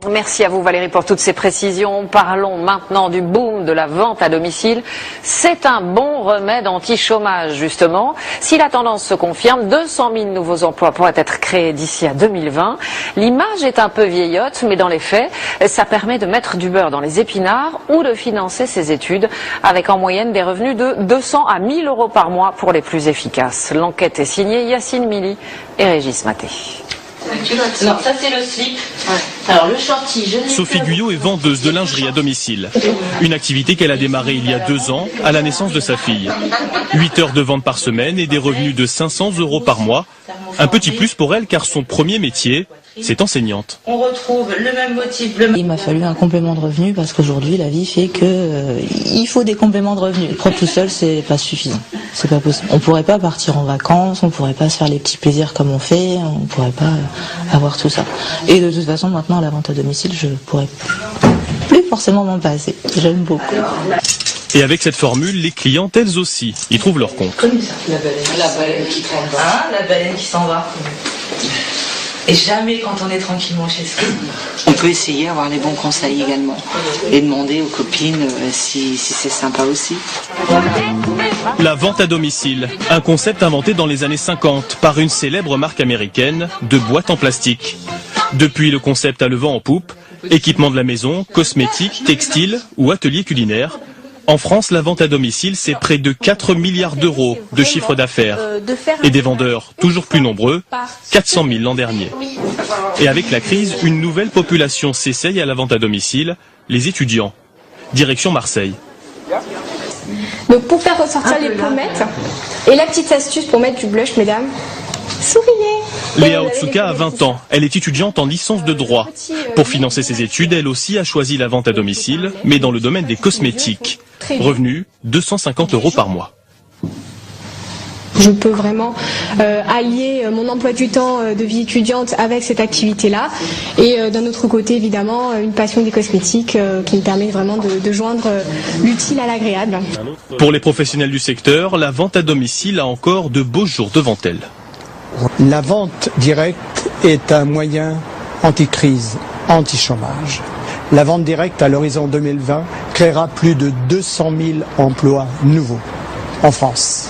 Merci à vous Valérie pour toutes ces précisions. Parlons maintenant du boom de la vente à domicile. C'est un bon remède anti-chômage justement. Si la tendance se confirme, 200 000 nouveaux emplois pourraient être créés d'ici à 2020. L'image est un peu vieillotte, mais dans les faits, ça permet de mettre du beurre dans les épinards ou de financer ses études avec en moyenne des revenus de 200 à 1000 euros par mois pour les plus efficaces. L'enquête est signée Yacine Mili et Régis Maté. Non, ça c'est le slip. Alors le shorty, Sophie Guyot est vendeuse de lingerie à domicile. Une activité qu'elle a démarrée il y a 2 ans, à la naissance de sa fille. 8 heures de vente par semaine et des revenus de 500 euros par mois. Un petit plus pour elle car son premier métier, c'est enseignante. On retrouve le même motif. Il m'a fallu un complément de revenu parce qu'aujourd'hui la vie fait que il faut des compléments de revenus. Prendre tout seul, c'est pas suffisant. C'est pas possible. On pourrait pas partir en vacances, on pourrait pas se faire les petits plaisirs comme on fait, on pourrait pas avoir tout ça. Et de toute façon, maintenant, la vente à domicile, je pourrais plus forcément m'en passer. J'aime beaucoup. Et avec cette formule, les clientes, elles aussi, y trouvent leur compte. La baleine qui s'en va. La baleine qui s'en va. Et jamais quand on est tranquillement chez soi. On peut essayer d'avoir les bons conseils également et demander aux copines si c'est sympa aussi. La vente à domicile, un concept inventé dans les années 50 par une célèbre marque américaine de boîtes en plastique. Depuis, le concept a le vent en poupe, équipement de la maison, cosmétiques, textiles ou ateliers culinaires. En France, la vente à domicile, c'est près de 4 milliards d'euros de chiffre d'affaires. Et des vendeurs toujours plus nombreux, 400 000 l'an dernier. Et avec la crise, une nouvelle population s'essaye à la vente à domicile, les étudiants. Direction Marseille. Donc pour faire ressortir les pommettes, et la petite astuce pour mettre du blush, mesdames, souriez. Léa Otsuka a 20 ans. Elle est étudiante en licence de droit. Pour financer ses études, elle aussi a choisi la vente à domicile, mais dans le domaine des cosmétiques. Revenu, 250 euros par mois. Je peux vraiment allier mon emploi du temps de vie étudiante avec cette activité-là. Et d'un autre côté, évidemment, une passion des cosmétiques qui me permet vraiment de joindre l'utile à l'agréable. Pour les professionnels du secteur, la vente à domicile a encore de beaux jours devant elle. La vente directe est un moyen anti-crise, anti-chômage. La vente directe à l'horizon 2020 créera plus de 200 000 emplois nouveaux en France.